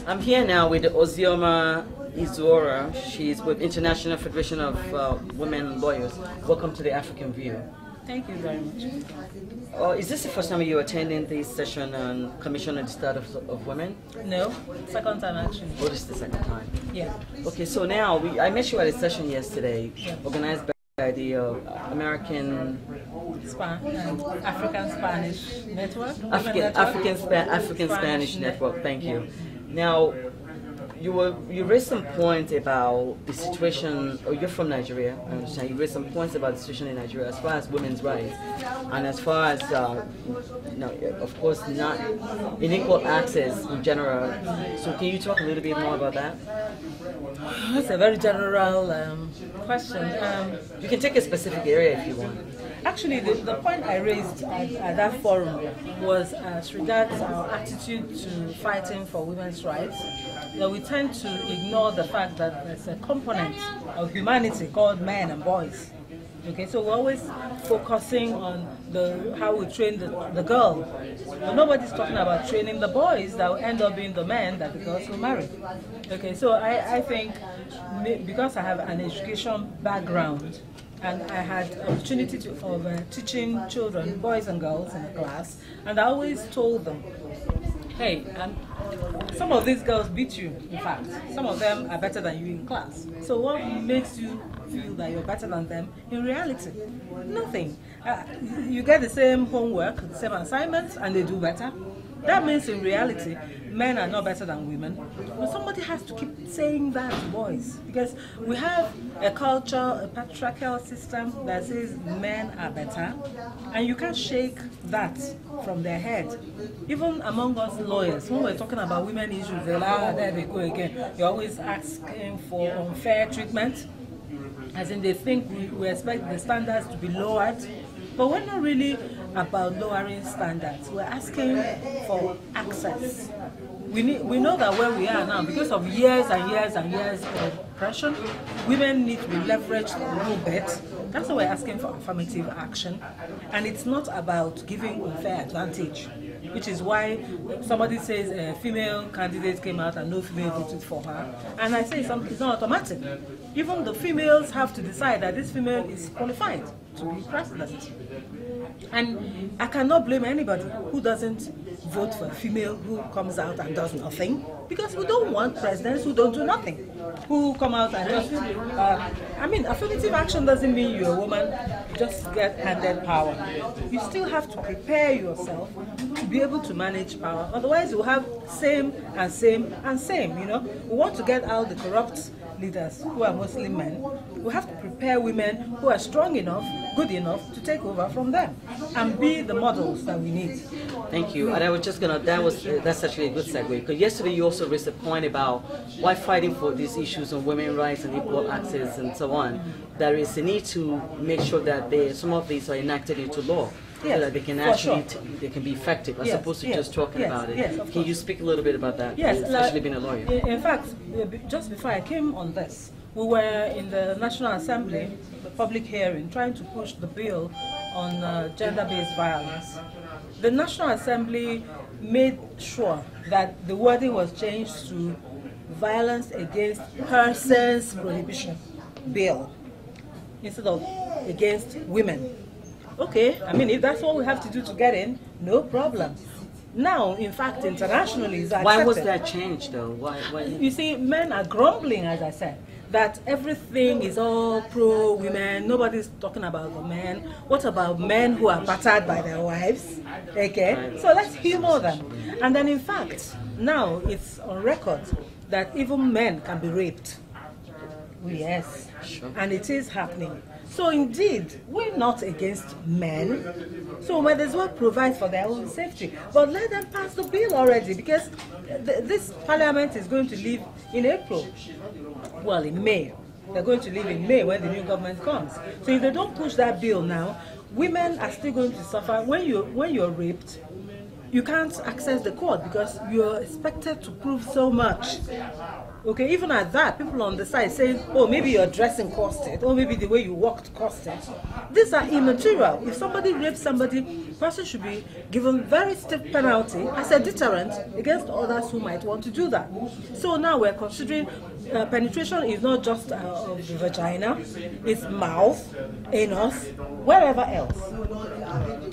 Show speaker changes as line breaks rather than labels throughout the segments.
I'm here now with Ozioma Izuora. She's with International Federation of Women Lawyers. Welcome to the African View.
Thank you very much.
Is this the first time you're attending this session on Commission on the Status of Women?
No, second time actually.
Oh, this is the second time?
Yeah.
Okay, so now, I met you at a session yesterday, organized by the American...
African Spanish Network?
African Spanish Network, thank you. Now, you raised some points about the situation, or you're from Nigeria, I understand. You raised some points about the situation in Nigeria as far as women's rights, and as far as, of course, not unequal access in general. So can you talk a little bit more about that?
That's a very general question.
You can take a specific area if you want.
Actually, the point I raised at that forum was as regards our attitude to fighting for women's rights. We tend to ignore the fact that there's a component of humanity called men and boys. Okay, so we're always focusing on how we train the girl. But nobody's talking about training the boys that will end up being the men that the girls will marry. Okay, so I think because I have an education background, and I had opportunity of teaching children, boys and girls in a class, and I always told them, hey, some of these girls beat you, in fact. Some of them are better than you in class. So what makes you feel that you're better than them in reality? Nothing. You get the same homework, the same assignments, and they do better. That means in reality, men are not better than women. But somebody has to keep saying that to boys. Because we have a culture, a patriarchal system that says men are better. And you can't shake that from their head. Even among us lawyers, when we're talking about women issues, they're like, there they go again. You're always asking for unfair treatment. As in they think we expect the standards to be lowered. But we're not really about lowering standards. We're asking for access. We know that where we are now, because of years and years and years of oppression, women need to be leveraged a little bit. That's why we're asking for affirmative action. And it's not about giving unfair advantage, which is why somebody says a female candidate came out and no female voted for her. And I say it's not automatic. Even the females have to decide that this female is qualified to be president. And I cannot blame anybody who doesn't vote for a female who comes out and does nothing, because we don't want presidents who don't do nothing, who come out and just, affirmative action doesn't mean you're a woman, you just get handed power. You still have to prepare yourself to be able to manage power, otherwise you'll have same and same and same, We want to get out the corrupt leaders who are mostly men. We have to prepare women who are strong enough, good enough to take over from them and be the models that we need.
Thank you. And I was just that's actually a good segue, because yesterday you also raised a point about why fighting for these issues on women's rights and equal access and so on, there is a need to make sure that some of these are enacted into law.
Yes,
so that they can actually they can be effective as opposed to just talking about it.
Yes,
can you speak a little bit about that?
Yes,
especially being a lawyer.
In fact, just before I came on this, we were in the National Assembly, the public hearing, trying to push the bill on gender-based violence. The National Assembly made sure that the wording was changed to violence against persons prohibition bill instead of against women. Okay, if that's all we have to do to get in, no problem. Now, in fact, internationally, it's accepted.
Why was that changed, though? Why?
You see, men are grumbling, as I said, that everything is all pro-women. Nobody's talking about the men. What about men who are battered by their wives? Okay, so let's humor them. And then, in fact, now it's on record that even men can be raped. Yes,
sure.
And it is happening. So indeed, we're not against men. So might as well provide for their own safety. But let them pass the bill already, because this parliament is going to leave in April. Well, in May. They're going to leave in May when the new government comes. So if they don't push that bill now, women are still going to suffer. When you're raped, you can't access the court because you're expected to prove so much. Okay, even at that, people on the side saying, oh, maybe your dressing cost it, or maybe the way you walked cost it. These are immaterial. If somebody rapes somebody, the person should be given very stiff penalty as a deterrent against others who might want to do that. So now we're considering penetration is not just of the vagina, it's mouth, anus, wherever else.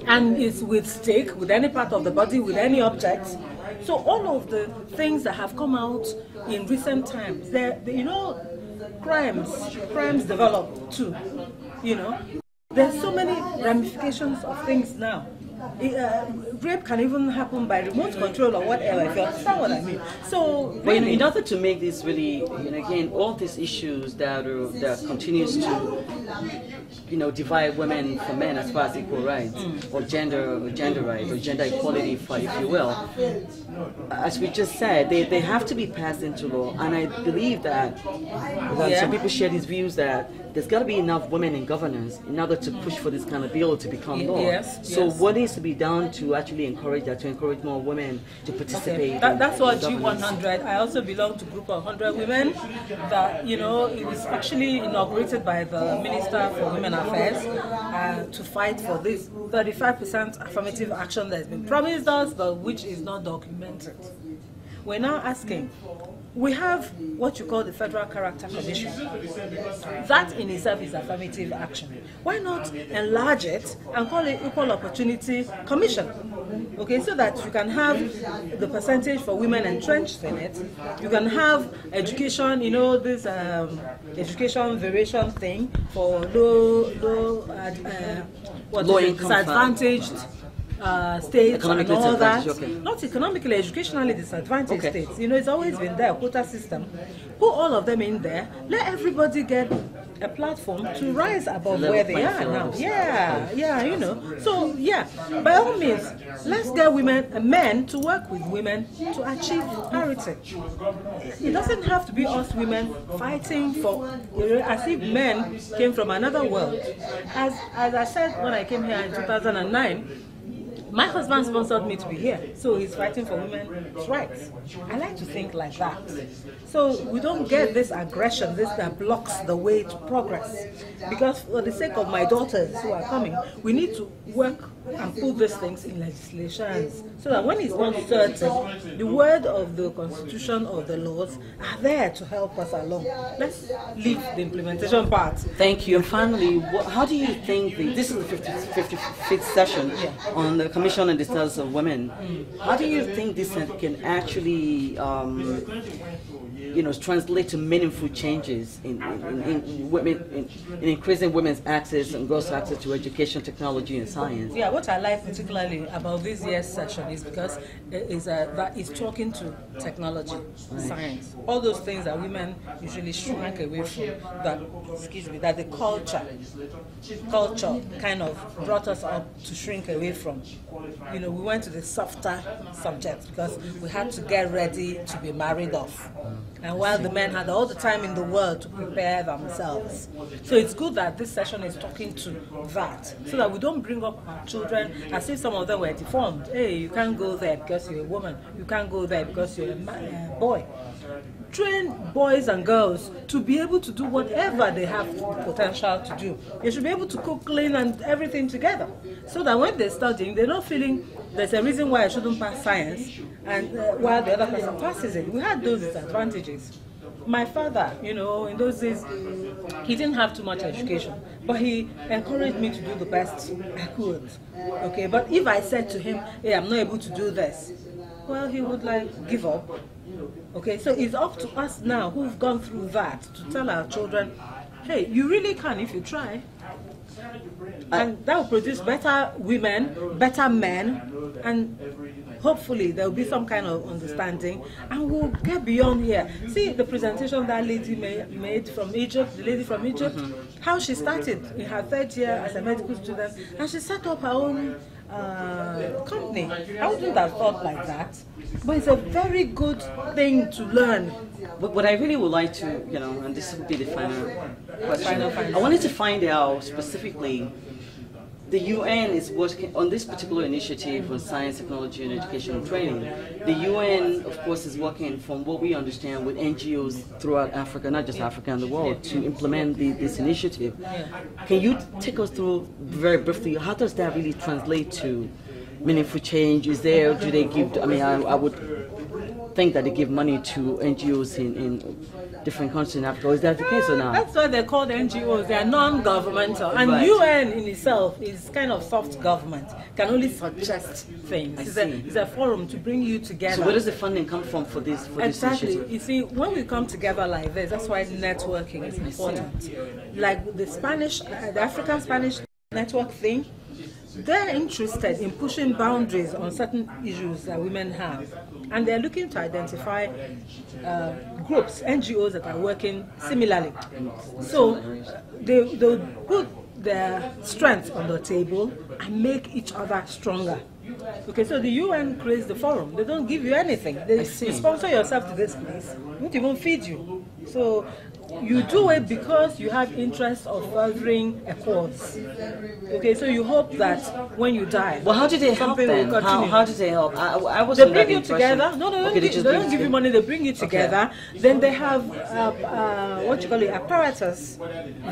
And it's with stick, with any part of the body, with any object. So all of the things that have come out in recent times, crimes develop too. There's so many ramifications of things now. Rape can even happen by remote control or whatever, if you understand what I mean. So,
really, in order to make this really, again, all these issues that continues to, divide women from men as far as equal rights, or gender rights, or gender equality, if you will, as we just said, they have to be passed into law. And I believe that some people share these views that there's got to be enough women in governance in order to push for this kind of bill to become law. So what needs to be done to actually encourage that, to encourage more women to participate?
That's what G100. I also belong to a group of 100 women that, it was actually inaugurated by the Minister for Women Affairs to fight for this 35% affirmative action that has been promised us, but which is not documented. We're now asking, we have what you call the Federal Character Commission. That in itself is affirmative action. Why not enlarge it and call it Equal Opportunity Commission? Okay, so that you can have the percentage for women entrenched in it. You can have education, this education variation thing for disadvantaged states and all that. Not economically, educationally disadvantaged states. It's always been there, quota system. Put all of them in there. Let everybody get a platform to rise above where they are now. So by all means, let's get men to work with women to achieve parity. It doesn't have to be us women fighting for, as if men came from another world. As I said when I came here in 2009, my husband sponsored me to be here, so he's fighting for women's rights. I like to think like that. So we don't get this aggression, this that blocks the way to progress. Because for the sake of my daughters who are coming, we need to work and put these things in legislations so that when it's not certain, the word of the Constitution or the laws are there to help us along. Let's leave the implementation part.
Thank you. And finally, how do you think this is the 55th session on the Commission on the Status of Women? How do you think this can actually translate to meaningful changes in increasing women's access and girls' access to education, technology, and science?
Yeah, what I like particularly about this year's session is because that it's talking to technology, science, all those things that women usually shrink away from. That the culture kind of brought us up to shrink away from. We went to the softer subjects because we had to get ready to be married off. And while the men had all the time in the world to prepare themselves. So it's good that this session is talking to that, so that we don't bring up our children as if some of them were deformed. Hey, you can't go there because you're a woman. You can't go there because you're a boy. Train boys and girls to be able to do whatever they have potential to do. They should be able to cook, clean, and everything together, so that when they're studying, they're not feeling there's a reason why I shouldn't pass science, and while the other person passes it. We had those disadvantages. My father, in those days, he didn't have too much education, but he encouraged me to do the best I could. Okay, but if I said to him, hey, I'm not able to do this, well, he would give up. Okay, so it's up to us now who've gone through that to tell our children, hey, you really can if you try. And that will produce better women, better men, and hopefully there will be some kind of understanding, and we'll get beyond here. See the presentation that lady made from Egypt, the lady from Egypt, how she started in her 3rd year as a medical student, and she set up her own company. I wouldn't have thought like that, but it's a very good thing to learn.
But what I really would like to, and this would be the final question, I wanted to find out specifically the UN is working on this particular initiative on science, technology, and educational training. The UN, of course, is working, from what we understand, with NGOs throughout Africa, not just Africa and the world, to implement this initiative. Can you take us through very briefly, how does that really translate to meaningful change? Is there, do they give, I mean, I would think that they give money to NGOs in different countries in Africa. Is that the case or not?
That's why they're called NGOs. They are non-governmental. And
Right.
UN in itself is kind of soft government. Can only suggest things. It's a forum to bring you together.
So where does the funding come from for this
Exactly.
initiative?
You see, when we come together like this, that's why networking is important. Like the Spanish, the African Spanish network thing, they're interested in pushing boundaries on certain issues that women have. And they're looking to identify groups, NGOs that are working similarly. So they'll put their strengths on the table and make each other stronger. Okay, so the UN creates the forum. They don't give you anything. They sponsor yourself to this place. They won't even feed you. So you do it because you have interest of furthering a cause. Okay, so you hope that when you die,
Well, how did they help then? How did they help? I was
they
under
bring
the
you
impression-
together. No,
Okay,
they don't give you money. They bring you together. Then they have what you call it, apparatus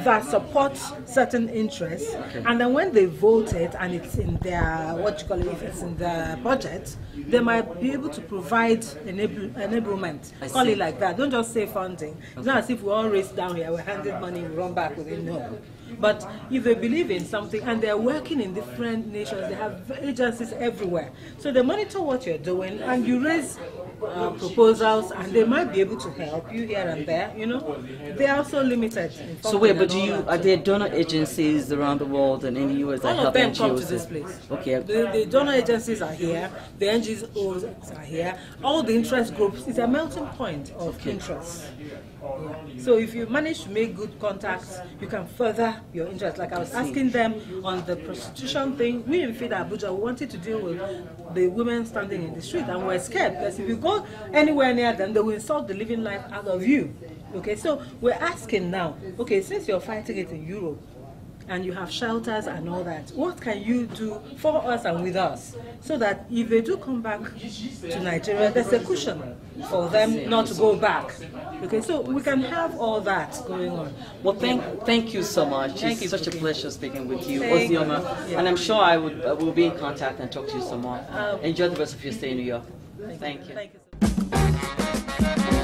that supports certain interests. And then when they vote it and it's in their what you call it, if it's in their budget, they might be able to provide enablement. Call it like that. Don't just say funding. It's not as if we all race down here, we're handed money, we run back with it. No. But if they believe in something and they're working in different nations, they have agencies everywhere. So they monitor what you're doing and you raise proposals and they might be able to help you here and there, you know. They are also limited. In
So wait, but
funding and all
are
that.
there donor agencies around the world and in the US that
All
help
of them
NGOs?
come to this place.
Okay.
The donor agencies are here, the NGOs are here, all the interest groups. It's a melting point of interest. Yeah. So if you manage to make good contacts, you can further your interest. Like I was asking them on the prostitution thing, we in FIDA Abuja, we wanted to deal with the women standing in the street and we're scared because if you go anywhere near them, they will insult the living life out of you. Okay, so we're asking now, okay, since you're fighting it in Europe, and you have shelters and all that, what can you do for us and with us so that if they do come back to Nigeria, there's a cushion for them not to go back. Okay, so we can have all that going on.
Well, thank you so much.
Thank you,
It's such a
Bookie.
pleasure speaking with you,
Thank you.
Ozioma.
Yeah.
And I'm sure I will be in contact and talk to you some more. Enjoy the rest of your stay in New York. Thank you.
Thank you so much.